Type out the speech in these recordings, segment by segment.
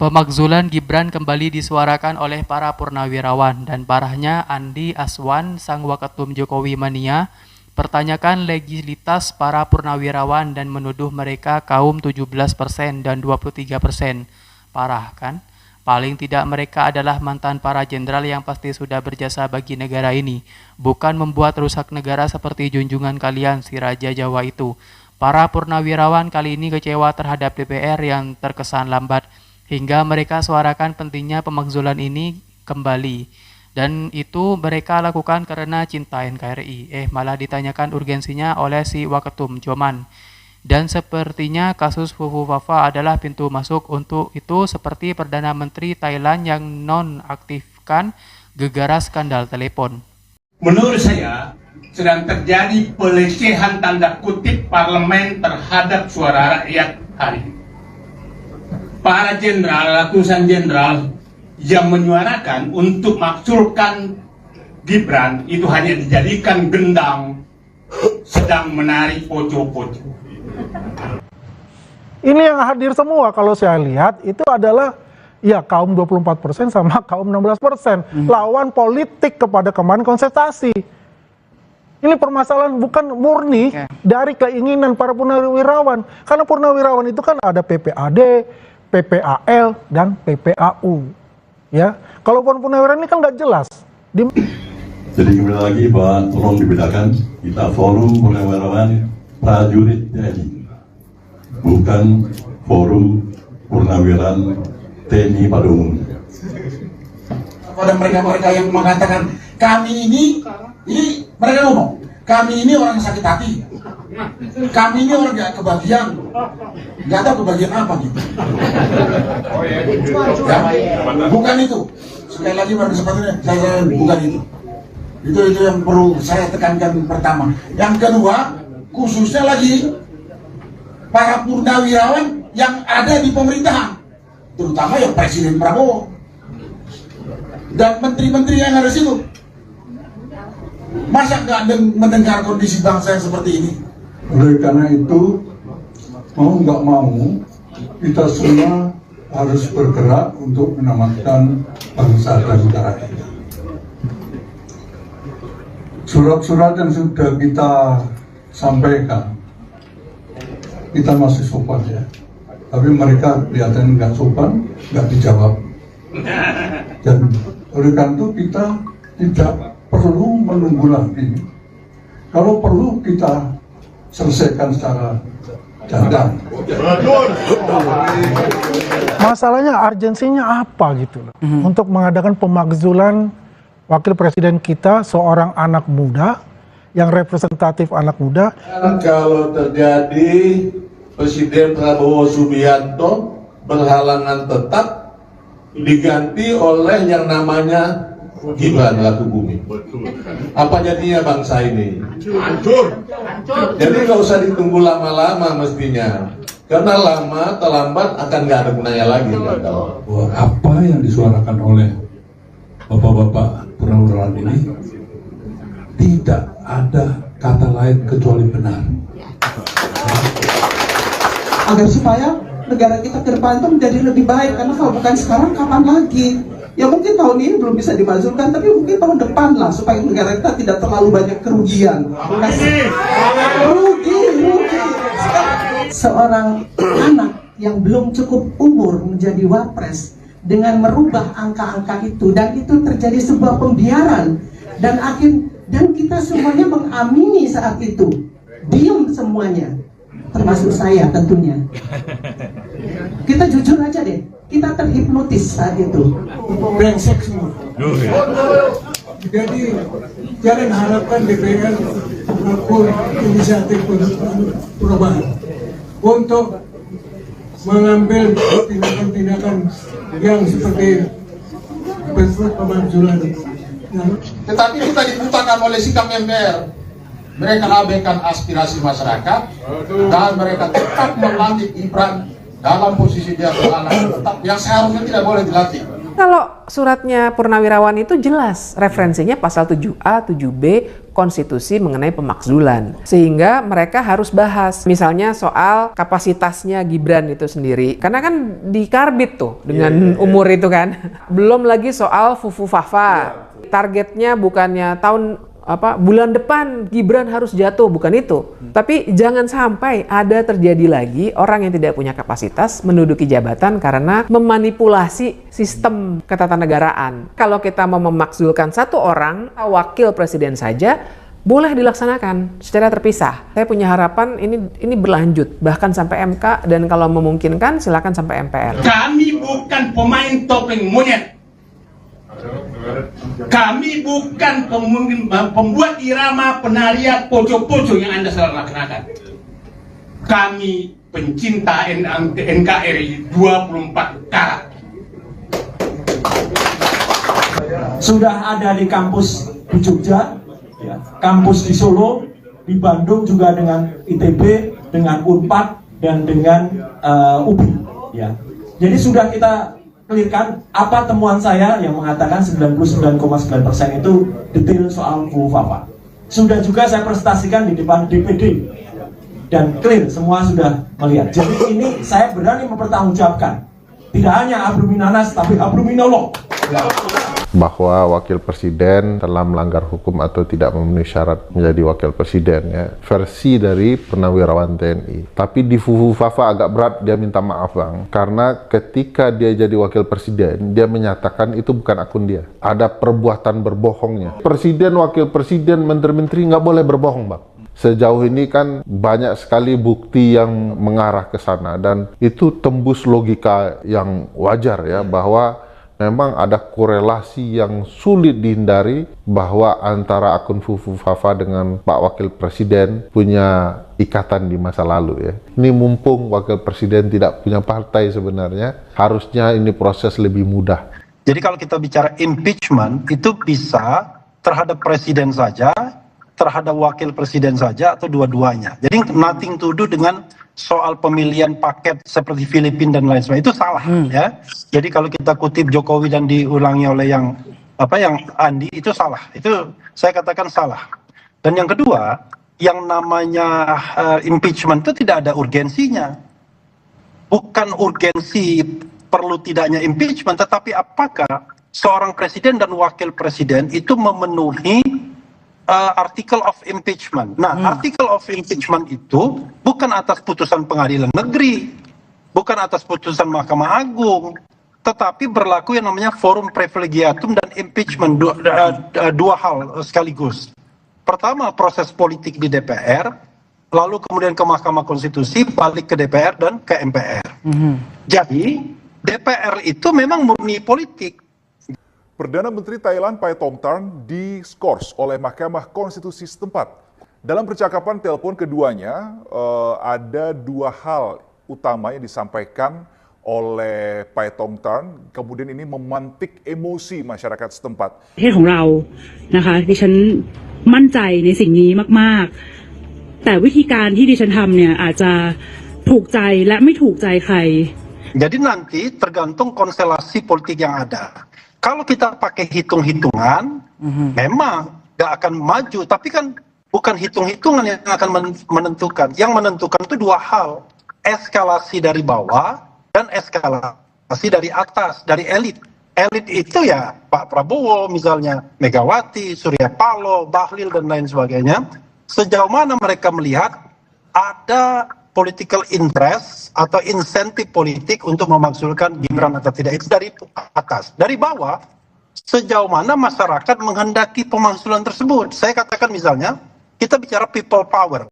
Pemakzulan Gibran kembali disuarakan oleh para purnawirawan dan parahnya Andi Aswan, sang waketum Jokowi Mania, pertanyakan legitimitas para purnawirawan dan menuduh mereka kaum 17% dan 23%. Parah kan? Paling tidak mereka adalah mantan para jenderal yang pasti sudah berjasa bagi negara ini, bukan membuat rusak negara seperti junjungan kalian si Raja Jawa itu. Para purnawirawan kali ini kecewa terhadap DPR yang terkesan lambat, hingga mereka suarakan pentingnya pemakzulan ini kembali. Dan itu mereka lakukan karena cinta NKRI. Malah ditanyakan urgensinya oleh si Waketum Joman. Dan sepertinya kasus Fufu Fafa adalah pintu masuk untuk itu, seperti Perdana Menteri Thailand yang nonaktifkan gegara skandal telepon. Menurut saya sedang terjadi pelecehan tanda kutip parlemen terhadap suara rakyat hari ini. Para jenderal, ratusan jenderal yang menyuarakan untuk maksulkan Gibran itu hanya dijadikan gendang sedang menarik poco-poco. Ini yang hadir semua kalau saya lihat itu adalah ya kaum 24% sama kaum 16%. Lawan politik kepada kemarin kontestasi. Ini permasalahan bukan murni dari keinginan para purnawirawan. Karena purnawirawan itu kan ada PPAD, PPAL, dan PPAU. Ya, kalau purnawirawan ini kan nggak jelas. Jadi kembali lagi bahwa tolong dibedakan, kita forum purnawirawan prajurit TNI, bukan forum purnawirawan TNI pada umumnya. Pada mereka yang mengatakan kami ini mereka ngomong kami ini orang sakit hati, kami ini orang gak kebagian, nggak tahu kebagian apa gitu. Ya, bukan itu. Sekali lagi pada kesempatan saya bukan itu. Itu yang perlu saya tekankan pertama. Yang kedua, khususnya lagi para purnawirawan yang ada di pemerintahan, terutama yang Presiden Prabowo dan menteri-menteri yang ada di situ. Masa nggak mendengar kondisi bangsa yang seperti ini? Oleh karena itu, mau nggak mau, kita semua harus bergerak untuk menyelamatkan bangsa dan negara kita. Surat-surat yang sudah kita sampaikan, kita masih sopan ya. Tapi mereka kelihatan nggak sopan, nggak dijawab. Dan oleh karena itu kita tidak perlu menunggu lagi. Kalau perlu kita selesaikan secara janda. Masalahnya urgensinya apa gitu loh. Untuk mengadakan pemakzulan wakil presiden kita, seorang anak muda yang representatif anak muda. Kalau terjadi Presiden Prabowo Subianto berhalangan tetap diganti oleh yang namanya Gibran Raka Buming, apa jadinya bangsa ini? Hancur. Jadi nggak usah ditunggu lama-lama mestinya, karena lama terlambat akan nggak ada gunanya lagi. Apa yang disuarakan oleh bapak-bapak purnawirawan ini tidak ada kata lain kecuali benar. Agar supaya negara kita ke depan itu menjadi lebih baik, karena kalau bukan sekarang kapan lagi? Ya mungkin tahun ini belum bisa dimakzulkan, tapi mungkin tahun depan lah, supaya negara kita tidak terlalu banyak kerugian. Rugi. Seorang anak yang belum cukup umur menjadi wapres dengan merubah angka-angka itu, dan itu terjadi sebuah pembiaran, dan kita semuanya mengamini saat itu, diam semuanya, termasuk saya tentunya. Kita jujur aja deh, kita terhipnotis saat itu. Brengsek semua. Jadi jangan harapkan DPR melakukan inisiatif perubahan untuk mengambil tindakan-tindakan yang seperti bentuk pemakzulan. Tetapi kita dibutakan oleh sikap MPR. Mereka abaikan aspirasi masyarakat dan mereka tetap melantik Gibran dalam posisi dia anak tetap yang seharusnya tidak boleh dilatih. kalau suratnya Purnawirawan itu jelas referensinya pasal 7A, 7B konstitusi mengenai pemakzulan. Sehingga mereka harus bahas misalnya soal kapasitasnya Gibran itu sendiri. Karena kan dikarbit tuh dengan umur itu kan. Belum lagi soal Fufu Fafa. Targetnya bukannya bulan depan Gibran harus jatuh, bukan itu. Tapi jangan sampai ada terjadi lagi orang yang tidak punya kapasitas menduduki jabatan karena memanipulasi sistem ketatanegaraan. Kalau kita mau memakzulkan satu orang, wakil presiden saja, boleh dilaksanakan secara terpisah. Saya punya harapan ini berlanjut, bahkan sampai MK, dan kalau memungkinkan silakan sampai MPR. Kami bukan pemain topeng monyet. Kami bukan pembuat irama penarian poco-poco yang Anda salah laksanakan. Kami pencinta NKRI 24 karat. Sudah ada di kampus di Jogja, ya, kampus di Solo, di Bandung juga dengan ITB, dengan Unpad, dan dengan UPI. Ya. Jadi sudah kita clearkan apa temuan saya yang mengatakan 99,9% itu detail soal Fufu Fafa. Sudah juga saya presentasikan di depan DPD dan clear, semua sudah melihat. Jadi ini saya berani mempertanggungjawabkan, tidak hanya Abruminanas tapi Abruminolog. Bahwa wakil presiden telah melanggar hukum atau tidak memenuhi syarat menjadi wakil presiden, ya, versi dari Purnawirawan TNI. Tapi di Fufu Fafa agak berat, dia minta maaf Bang, karena ketika dia jadi wakil presiden dia menyatakan itu bukan akun dia, ada perbuatan berbohongnya. Presiden, wakil presiden, menteri-menteri nggak boleh berbohong Bang. Sejauh ini kan banyak sekali bukti yang mengarah ke sana, dan itu tembus logika yang wajar, ya, bahwa memang ada korelasi yang sulit dihindari bahwa antara akun Fufu Fafa dengan Pak Wakil Presiden punya ikatan di masa lalu, ya. Ini mumpung Wakil Presiden tidak punya partai sebenarnya, harusnya ini proses lebih mudah. Jadi kalau kita bicara impeachment, itu bisa terhadap presiden saja, terhadap wakil presiden saja, atau dua-duanya. Jadi nothing to do dengan soal pemilihan paket seperti Filipina dan lain sebagainya, itu salah, ya. Jadi kalau kita kutip Jokowi dan diulangi oleh yang Andi, itu salah. Itu saya katakan salah. Dan yang kedua, yang namanya impeachment itu tidak ada urgensinya. Bukan urgensi perlu tidaknya impeachment, tetapi apakah seorang presiden dan wakil presiden itu memenuhi article of impeachment. Nah, article of impeachment itu bukan atas putusan pengadilan negeri, bukan atas putusan Mahkamah Agung, tetapi berlaku yang namanya forum privilegiatum dan impeachment, dua hal sekaligus. Pertama, proses politik di DPR, lalu kemudian ke Mahkamah Konstitusi, balik ke DPR dan ke MPR. Jadi, DPR itu memang murni politik. Perdana Menteri Thailand Paetongtarn diskors oleh Mahkamah Konstitusi setempat. Dalam percakapan telepon keduanya, ada dua hal utama yang disampaikan oleh Paetongtarn, kemudian ini memantik emosi masyarakat setempat. ประเทศของเรานะคะดิฉันมั่นใจในสิ่งนี้มากๆแต่วิธีการที่ดิฉันทำเนี่ยอาจจะถูกใจและไม่ถูกใจใคร Jadi nanti tergantung konstelasi politik yang ada. Kalau kita pakai hitung-hitungan, memang nggak akan maju. Tapi kan bukan hitung-hitungan yang akan menentukan. Yang menentukan itu dua hal. Eskalasi dari bawah dan eskalasi dari atas, dari elit. Elit itu ya Pak Prabowo misalnya, Megawati, Surya Paloh, Bahlil, dan lain sebagainya. Sejauh mana mereka melihat ada political interest atau insentif politik untuk memakzulkan Gibran atau tidak, itu dari atas. Dari bawah, sejauh mana masyarakat menghendaki pemakzulan tersebut. Saya katakan misalnya, kita bicara people power.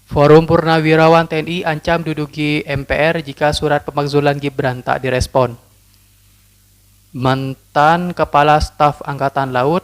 Forum Purnawirawan TNI ancam duduki MPR jika surat pemakzulan Gibran tak direspon. Mantan Kepala Staf Angkatan Laut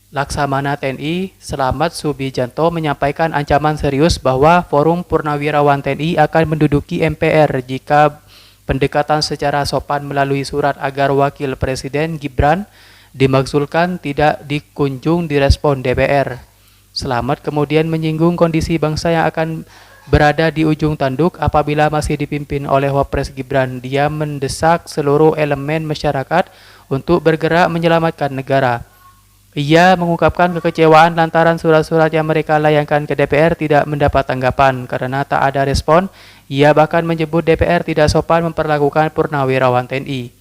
Laksamana TNI Selamat Subijanto menyampaikan ancaman serius bahwa Forum Purnawirawan TNI akan menduduki MPR jika pendekatan secara sopan melalui surat agar Wakil Presiden Gibran dimakzulkan tidak dikunjung direspon DPR. Selamat kemudian menyinggung kondisi bangsa yang akan berada di ujung tanduk apabila masih dipimpin oleh Wapres Gibran. Dia mendesak seluruh elemen masyarakat untuk bergerak menyelamatkan negara. Ia mengungkapkan kekecewaan lantaran surat-surat yang mereka layangkan ke DPR tidak mendapat tanggapan. Karena tak ada respon, ia bahkan menyebut DPR tidak sopan memperlakukan purnawirawan TNI.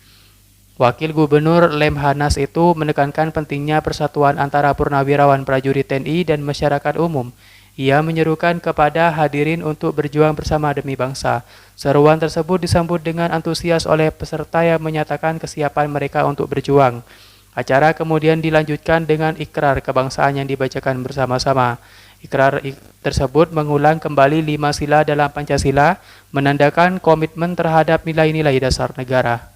Wakil Gubernur Lemhanas itu menekankan pentingnya persatuan antara purnawirawan prajurit TNI dan masyarakat umum. Ia menyerukan kepada hadirin untuk berjuang bersama demi bangsa. Seruan tersebut disambut dengan antusias oleh peserta yang menyatakan kesiapan mereka untuk berjuang. Acara kemudian dilanjutkan dengan ikrar kebangsaan yang dibacakan bersama-sama. Ikrar tersebut mengulang kembali 5 sila dalam Pancasila, menandakan komitmen terhadap nilai-nilai dasar negara.